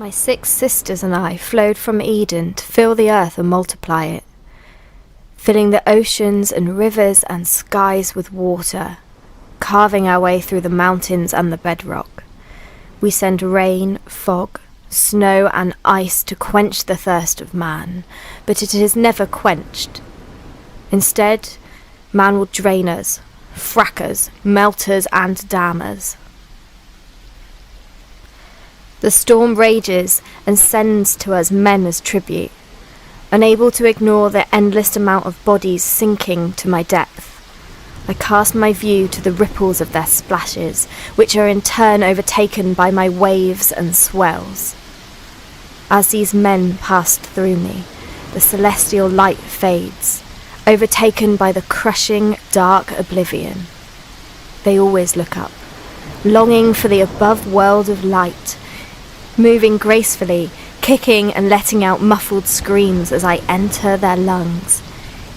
My 6 sisters and I flowed from Eden to fill the earth and multiply it, filling the oceans and rivers and skies with water, carving our way through the mountains and the bedrock. We send rain, fog, snow and ice to quench the thirst of man, but it is never quenched. Instead, man will drain us, frack us, melt us and damn us. The storm rages and sends to us men as tribute, unable to ignore the endless amount of bodies sinking to my depth. I cast my view to the ripples of their splashes, which are in turn overtaken by my waves and swells. As these men passed through me, the celestial light fades, overtaken by the crushing, dark oblivion. They always look up, longing for the above world of light, moving gracefully, kicking and letting out muffled screams as I enter their lungs.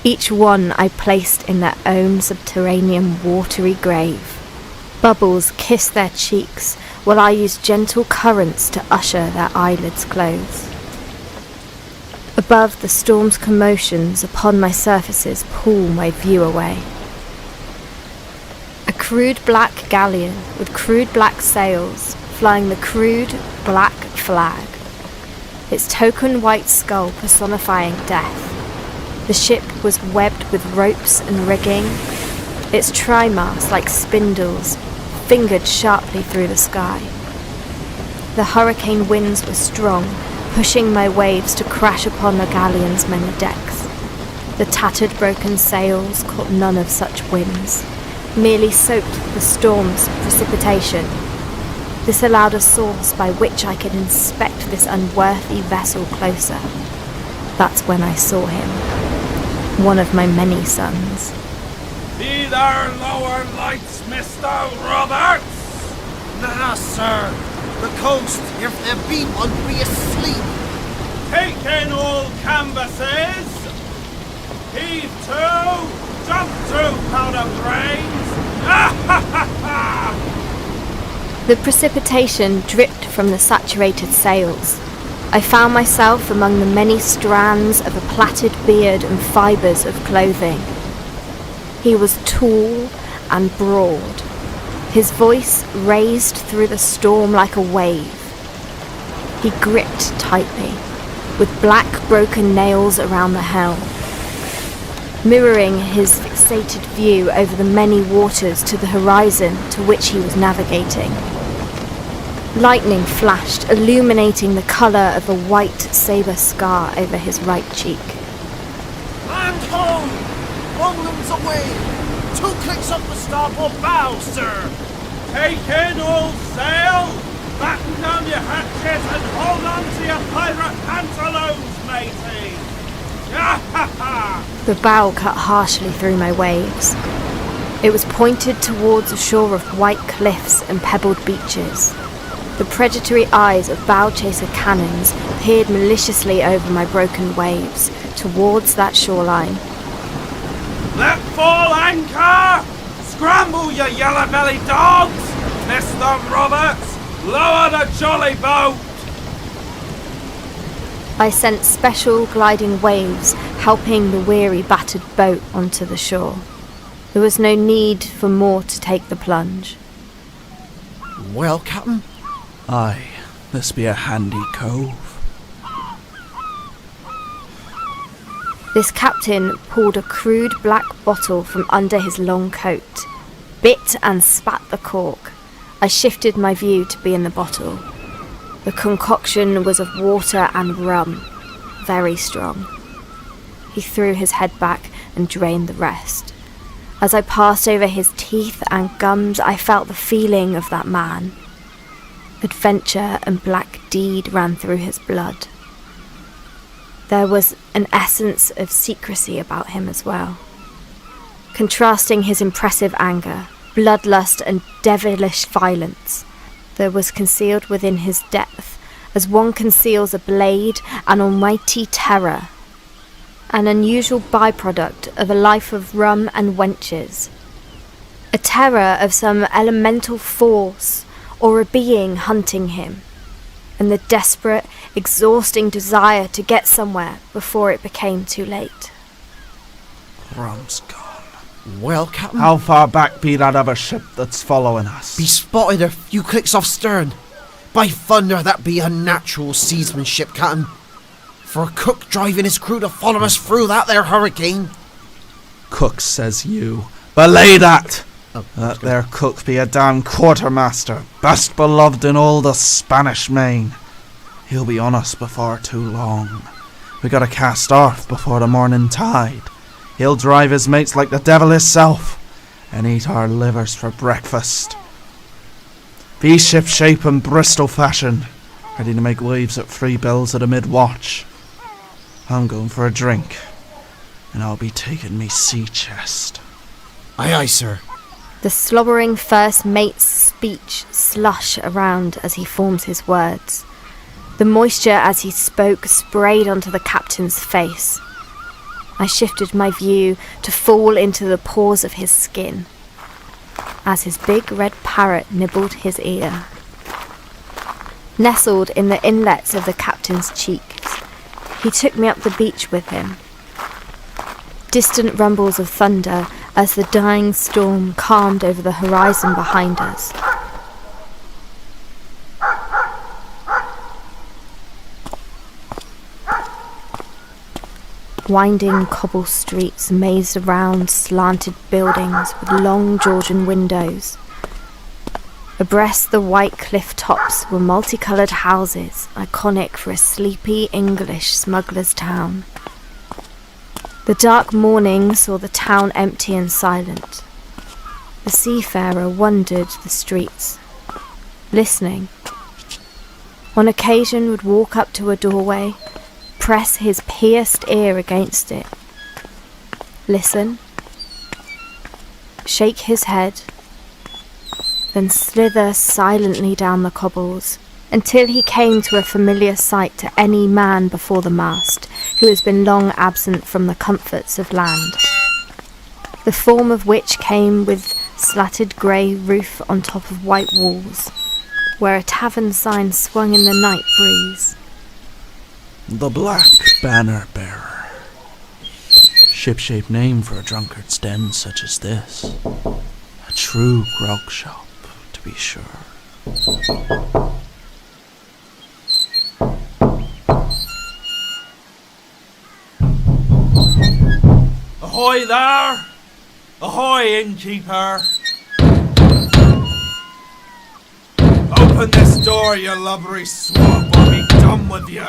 Each one I placed in their own subterranean watery grave. Bubbles kiss their cheeks, while I use gentle currents to usher their eyelids close. Above, the storm's commotions upon my surfaces pull my view away. A crude black galleon with crude black sails, flying the crude black flag. Its token white skull personifying death. The ship was webbed with ropes and rigging, its trymasts like spindles fingered sharply through the sky. The hurricane winds were strong, pushing my waves to crash upon the galleon's many decks. The tattered broken sails caught none of such winds, merely soaked the storm's precipitation. This allowed a source by which I could inspect this unworthy vessel closer. That's when I saw him, one of my many sons. Be there lower lights, Mr. Roberts? Nah, sir. The coast, if there be one, be asleep. Take in all canvases. Heave to. Jump through powder brains. The precipitation dripped from the saturated sails. I found myself among the many strands of a plaited beard and fibres of clothing. He was tall and broad, his voice raised through the storm like a wave. He gripped tightly, with black broken nails around the helm, mirroring his fixated view over the many waters to the horizon to which he was navigating. Lightning flashed, illuminating the colour of a white sabre scar over his right cheek. Land home! Bowlands away! 2 clicks up the starboard bow, sir! Take in all sail. Batten down your hatches and hold on to your pirate pantaloons, matey. The bow cut harshly through my waves. It was pointed towards a shore of white cliffs and pebbled beaches. The predatory eyes of bow-chaser cannons peered maliciously over my broken waves, towards that shoreline. Let fall anchor! Scramble, you yellow-bellied dogs! Mr. Roberts, lower the jolly boat! I sent special gliding waves, helping the weary, battered boat onto the shore. There was no need for more to take the plunge. Well, Captain? Aye, this be a handy cove. This captain pulled a crude black bottle from under his long coat, bit and spat the cork. I shifted my view to be in the bottle. The concoction was of water and rum, very strong. He threw his head back and drained the rest. As I passed over his teeth and gums, I felt the feeling of that man. Adventure and black deed ran through his blood. There was an essence of secrecy about him as well. Contrasting his impressive anger, bloodlust and devilish violence, there was concealed within his depth, as one conceals a blade, an almighty terror, an unusual byproduct of a life of rum and wenches, a terror of some elemental force or a being hunting him, and the desperate, exhausting desire to get somewhere before it became too late. Rum's gone. Well, Captain, How far back be that other ship that's following us? be spotted a few clicks off stern. By thunder, that be unnatural seamanship, Captain. For a cook driving his crew to follow us through that there hurricane. Cook, says you. Belay that! That there cook be a damn quartermaster, best beloved in all the Spanish main. He'll be on us before too long. We gotta cast off before the morning tide. He'll drive his mates like the devil hisself, and eat our livers for breakfast. Be ship-shape and Bristol fashion, ready to make waves at 3 bells at a mid-watch. I'm going for a drink, and I'll be taking me sea chest. Aye, aye, sir. The slobbering first mate's speech slush around as he forms his words. The moisture as he spoke sprayed onto the captain's face. I shifted my view to fall into the pores of his skin as his big red parrot nibbled his ear. Nestled in the inlets of the captain's cheeks, he took me up the beach with him. Distant rumbles of thunder as the dying storm calmed over the horizon behind us. Winding cobble streets mazed around slanted buildings with long Georgian windows. Abreast the white cliff tops were multicoloured houses, iconic for a sleepy English smuggler's town. The dark morning saw the town empty and silent. The seafarer wandered the streets, listening. On occasion would walk up to a doorway, press his pierced ear against it, listen, shake his head, then slither silently down the cobbles until he came to a familiar sight to any man before the mast who has been long absent from the comforts of land, the form of which came with slatted grey roof on top of white walls, where a tavern sign swung in the night breeze. The Black Banner Bearer. Ship-shape name for a drunkard's den such as this. A true grog shop, to be sure. Ahoy there! Ahoy, innkeeper! Open this door, you lubberly swab, or be done with you!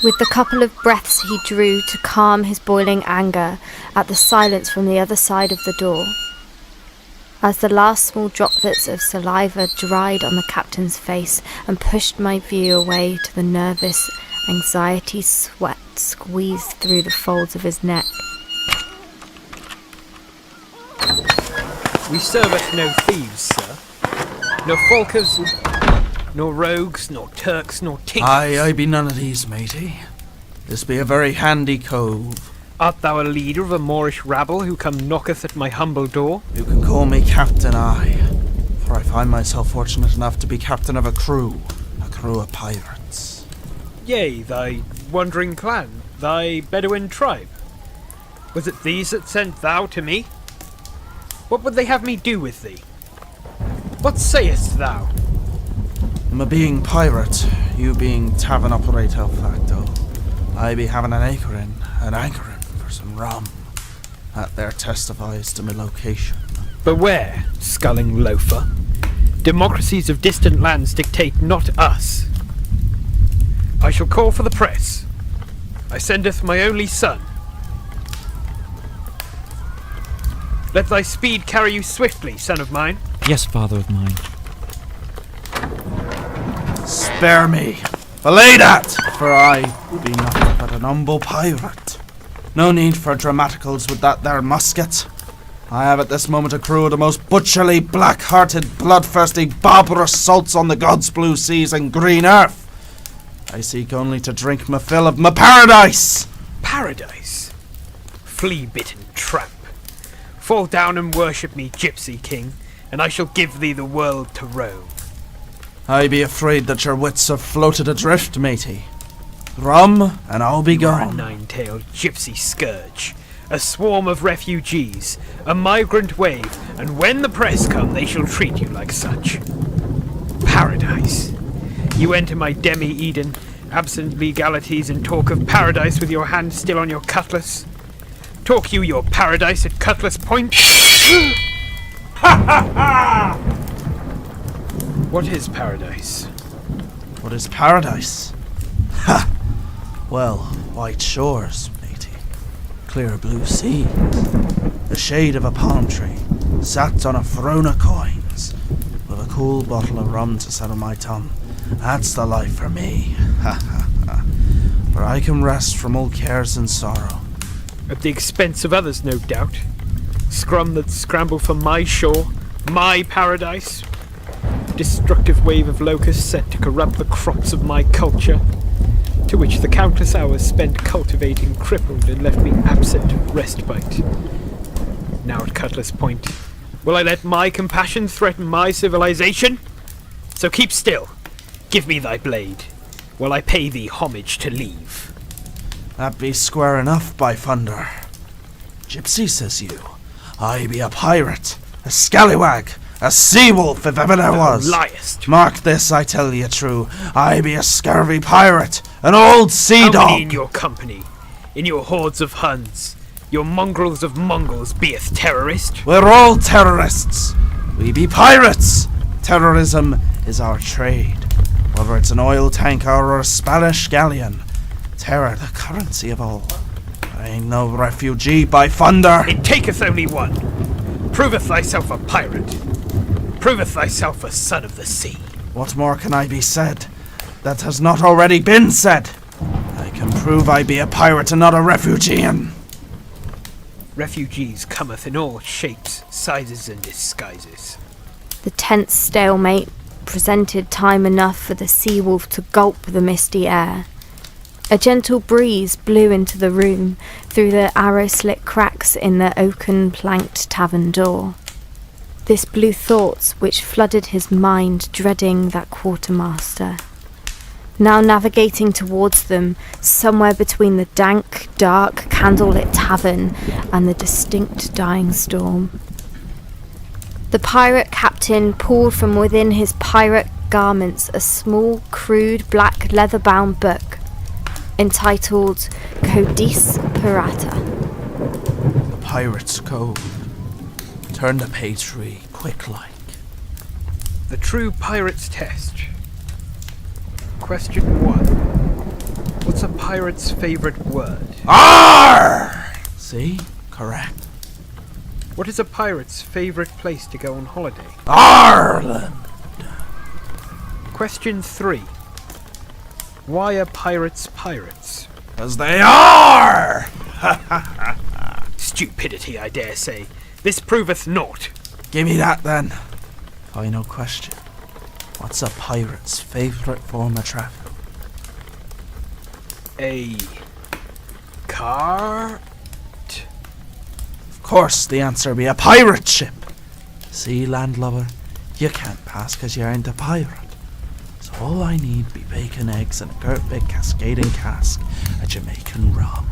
With the couple of breaths he drew to calm his boiling anger at the silence from the other side of the door. As the last small droplets of saliva dried on the captain's face and pushed my view away to the nervous anxiety sweat squeezed through the folds of his neck. We service no thieves, sir. No folkers, nor rogues, nor Turks, nor tinkers. I be none of these, matey. This be a very handy cove. Art thou a leader of a Moorish rabble who come knocketh at my humble door? You can call me Captain for I find myself fortunate enough to be captain of a crew of pirates. Yea, thy wandering clan, thy Bedouin tribe. Was it these that sent thou to me? What would they have me do with thee? What sayest thou? Me being pirate, you being tavern operator facto, I be having an anchoring for some rum. That there testifies to my location. Beware, sculling loafer. Democracies of distant lands dictate not us. I shall call for the press. I sendeth my only son. Let thy speed carry you swiftly, son of mine. Yes, father of mine. Spare me. Belay that! For I be nothing but an humble pirate. No need for dramaticals with that there musket. I have at this moment a crew of the most butcherly, black-hearted, bloodthirsty, barbarous salts on the God's blue seas and green earth. I seek only to drink my fill of my paradise. Paradise? Flea-bitten tramp. Fall down and worship me, gypsy king, and I shall give thee the world to roam. I be afraid that your wits have floated adrift, matey. Rum, and I'll be You are a gone. nine-tailed gypsy scourge, a swarm of refugees, a migrant wave, and when the press come, they shall treat you like such. Paradise. You enter my demi-Eden, absent legalities, and talk of paradise with your hand still on your cutlass. Talk you your paradise at Cutlass Point? What is paradise? What is paradise? Ha! Well, white shores, matey. Clear blue seas. The shade of a palm tree. Sat on a throne of coins. With a cool bottle of rum to settle my tongue. That's the life for me. Ha ha ha. Where I can rest from all cares and sorrow. At the expense of others, no doubt. Scrum that scramble for my shore, my paradise. Destructive wave of locusts set to corrupt the crops of my culture, to which the countless hours spent cultivating crippled and left me absent of respite. Now at Cutlass Point, will I let my compassion threaten my civilization? So keep still, give me thy blade, while I pay thee homage to leave. That be square enough, by thunder. Gypsy, says you. I be a pirate, a scallywag, a sea-wolf if ever there was. Thou liest. Mark this, I tell ye true. I be a scurvy pirate, an old sea How dog. many in your company, in your hordes of Huns, your mongrels of Mongols, beeth terrorist? We're all terrorists. We be pirates. Terrorism is our trade. Whether it's an oil tanker or a Spanish galleon. Terror, the currency of all. I ain't no refugee, by thunder. It taketh only one. Proveth thyself a pirate. Proveth thyself a son of the sea. What more can I be said that has not already been said? I can prove I be a pirate and not a refugeean. Refugees cometh in all shapes, sizes, and disguises. The tense stalemate presented time enough for the sea wolf to gulp the misty air. A gentle breeze blew into the room through the arrow-slit cracks in the oaken-planked tavern door. This blew thoughts which flooded his mind, dreading that quartermaster. Now navigating towards them, somewhere between the dank, dark, candlelit tavern and the distinct dying storm. The pirate captain pulled from within his pirate garments a small, crude, black, leather-bound book entitled Codice Pirata. The pirate's code. Turn to page 3, quick like. The true pirate's test. Question 1. What's a pirate's favorite word? Arr! See? Correct. What is a pirate's favorite place to go on holiday? Ireland! Question 3. Why are pirates pirates? As they are! Stupidity, I dare say. This proveth naught. Give me that then. Final question. What's a pirate's favourite form of travel? A car? Of course, the answer be a pirate ship. See, landlubber, you can't pass 'cause you ain't a pirate. So all I need be bacon, eggs, and a girt big cascading cask of Jamaican rum.